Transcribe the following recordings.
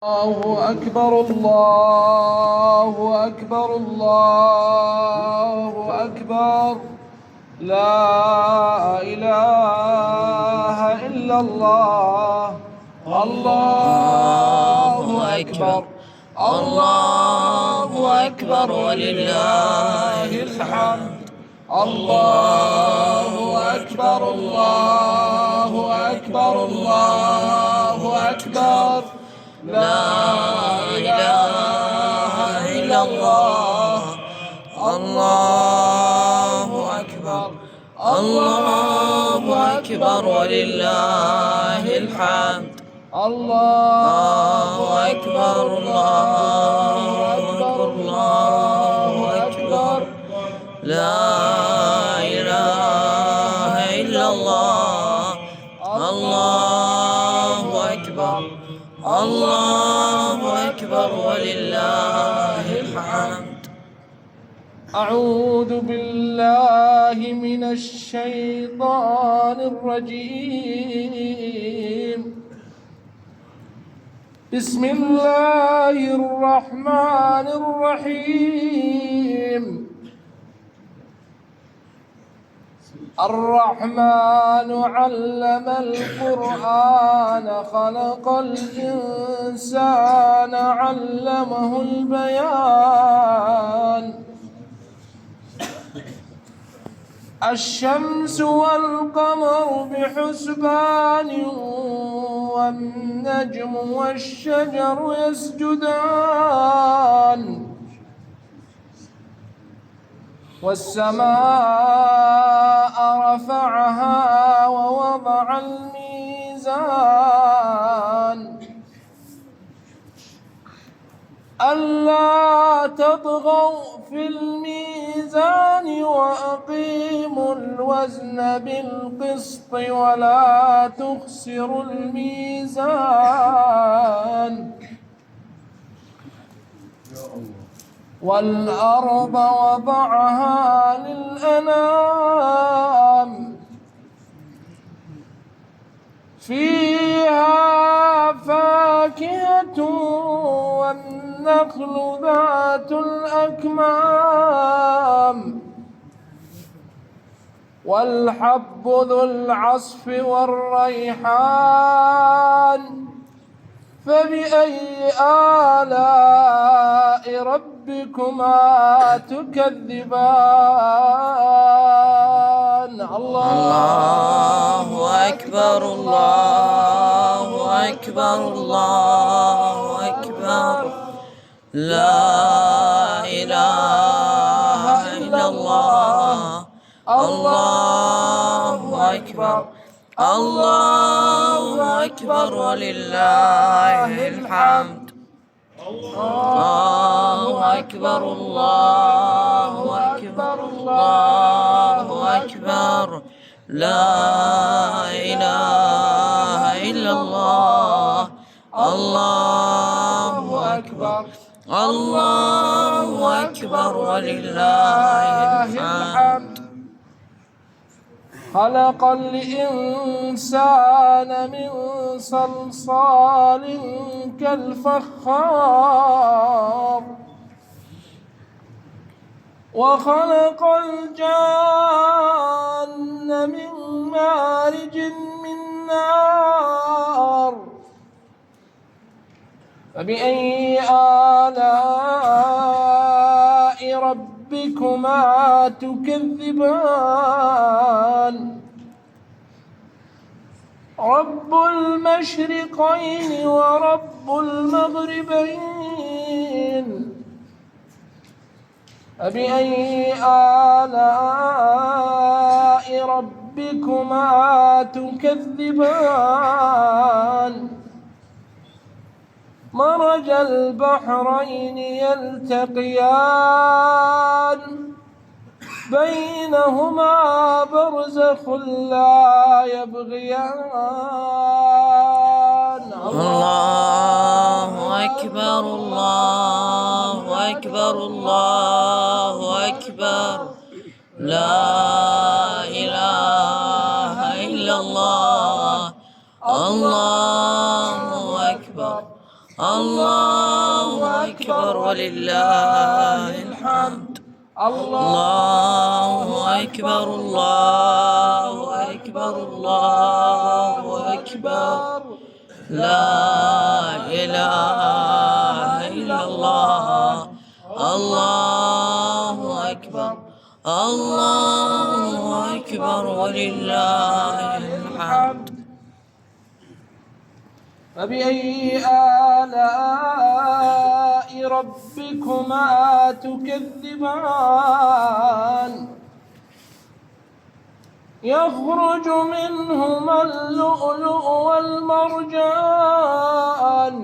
الله أكبر الله أكبر الله أكبر لا إله إلا الله الله أكبر الله أكبر ولله الحمد الله أكبر الله أكبر الله أكبر لا إله إلا الله الله أكبر الله أكبر ولله الحمد الله أكبر الله أكبر الله أكبر لا إله إلا الله الله أكبر الله أكبر ولله الحمد. أعوذ بالله من الشيطان الرجيم. بسم الله الرحمن الرحيم. الرحمن علم القرآن خلق الإنسان علمه البيان. الشمس والقمر بحسبان والنجم والشجر يسجدان والسماء رفعها ووضع الميزان ألا تطغوا في الميزان وأقيموا الوزن بالقسط ولا تخسروا الميزان والأرض وضعها للأنام فيها فاكهة والنخل ذات الأكمام والحب ذو العصف والريحان فبأي آلاء ربكما تكذبان. الله أكبر الله أكبر الله أكبر لا إله إلا الله الله أكبر الله أكبر ولله الحمد. الله أكبر الله أكبر الله أكبر لا إله إلا الله الله أكبر الله أكبر ولله الحمد. خلق الإنسان من صلصال كالفخار وخلق الجان من مارج من نار فبأي آلاء ربكما تكذبان. رب المشرقين ورب المغربين فبأي آلاء ربكما تكذبان. مرج البحرين يلتقيان بينهما برزخ لا يبغيان. الله أكبر الله أكبر الله أكبر لا إله إلا الله الله أكبر الله أكبر ولله الحمد. الله أكبر الله أكبر الله أكبر لا إله إلا الله. الله أكبر الله أكبر ولله الحمد. فبأي آلاء ربكما تكذبان يخرج منهما اللؤلؤ والمرجان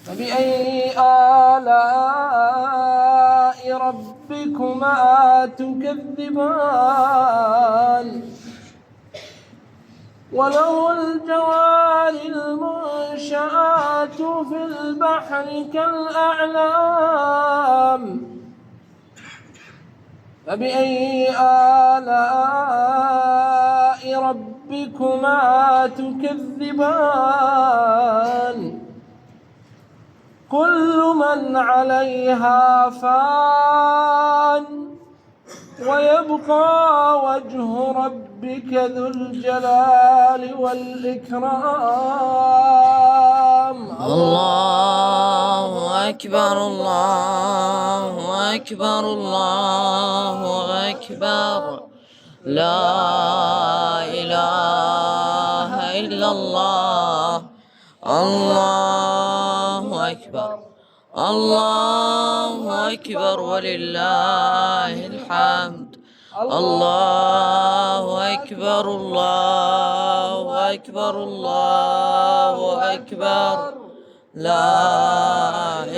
فبأي آلاء ربكما تكذبان وله الجوار المنشآت في البحر كالأعلام فبأي آلاء ربكما تكذبان كل من عليها فان ويبقى وجه ربك ذو الجلال والإكرام. الله أكبر الله أكبر الله أكبر لا إله إلا الله. الله أكبر الله أكبر ولله الحمد. الله أكبر الله أكبر الله أكبر لا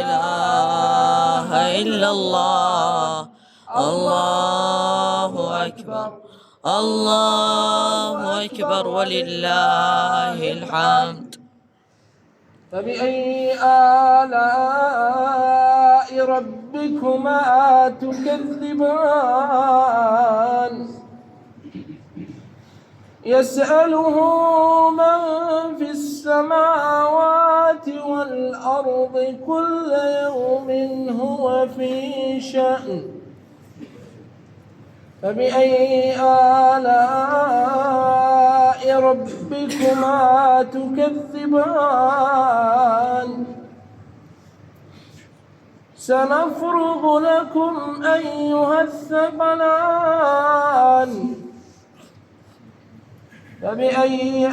إله إلا الله. الله أكبر الله أكبر ولله الحمد. فبأي آلاء ربكما تكذبان يسأله من في السماوات والأرض كل يوم هو في شأن فبأي آلاء ربكما تكذبان سنفرغ لكم أيها الثقلان فبأي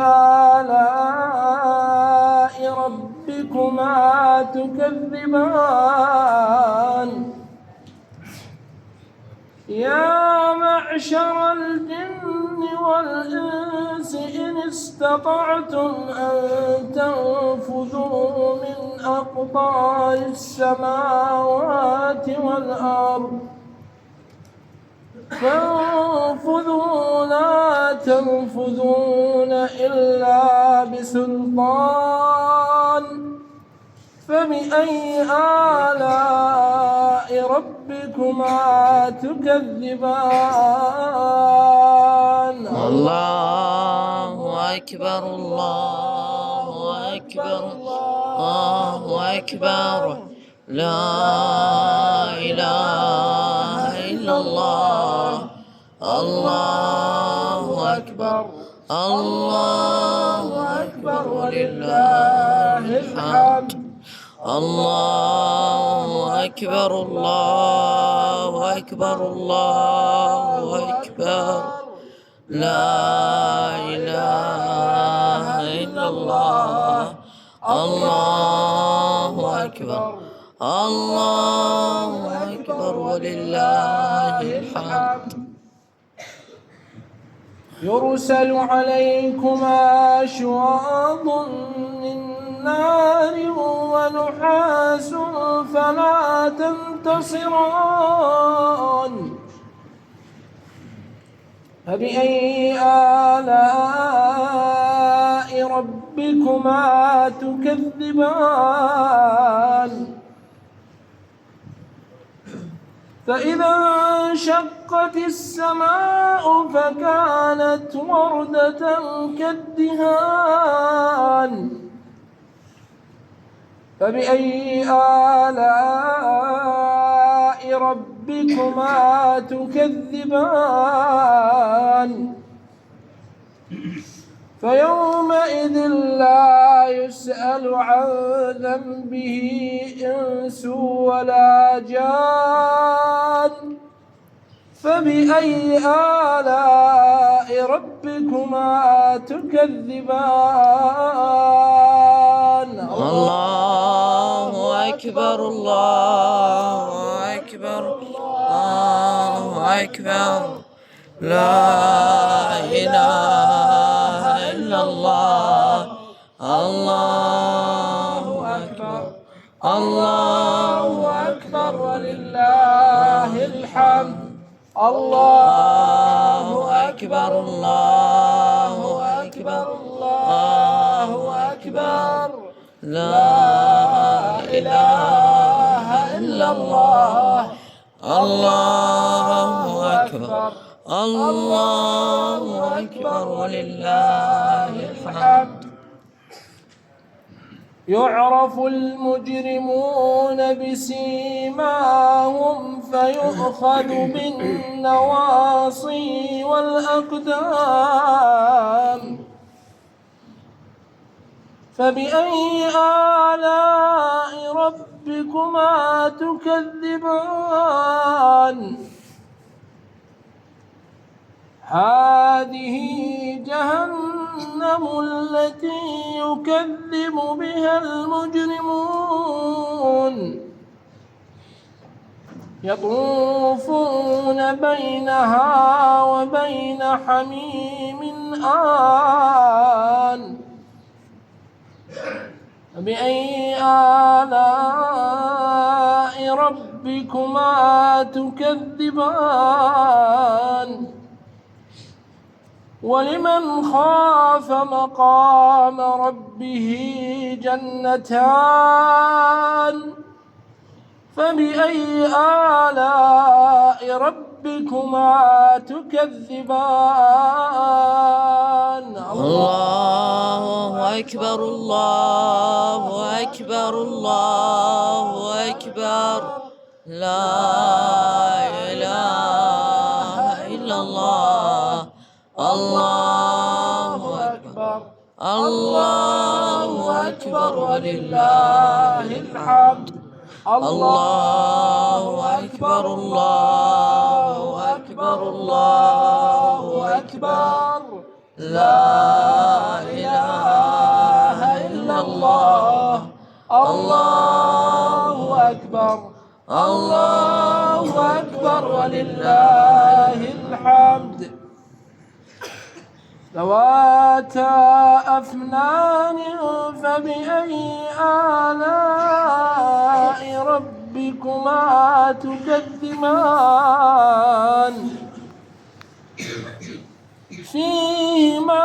آلاء ربكما تكذبان يا معشر الجن والإنس إن استطعتم أن تنفذوا من أقطار السماوات والأرض فانفذوا لا تنفذون إلا بسلطان فبأي آلاء ربكما تكذبان. الله أكبر الله أكبر الله أكبر لا إله إلا الله. الله أكبر الله أكبر ولله الحمد. الله أكبر الله أكبر الله أكبر لا إله إلا الله. الله أكبر الله أكبر ولله الحمد. يرسل عليكما شواظ من نار ونحاس فلا تنتصران فبأي آلاء ربكما تكذبان فإذا انشقت السماء فكانت وردة كالدهان فبأي آلاء ربكما تكذبان فيومئذ لا يسأل عن ذنبه إنس ولا جان فبأي آلاء ربكما تكذبان الله أكبر الله أكبر الله أكبر لا إله إلا الله الله أكبر الله أكبر ولله الحمد الله أكبر الله أكبر الله أكبر لا إله إلا الله الله أكبر الله أكبر ولله الحمد يعرف المجرمون بسيماهم فيؤخذ بالنواصي والأقدام فبأي آلاء ربكما تكذبان هذه جهنم التي يكذب بها المجرمون يطوفون بينها وبين حميم آن فبأي آلاء ربكما تكذبان ولمن خاف مقام ربه جنتان فبأي آلاء ربكما تكذبان الله أكبر الله أكبر الله أكبر لا إله إلا الله الله أكبر الله أكبر ولله الحمد الله أكبر الله أكبر الله أكبر لا إله إلا الله الله أكبر الله أكبر ولله الحمد ذواتا أفنان فبأي آلاء ربكما تكذبان فيهما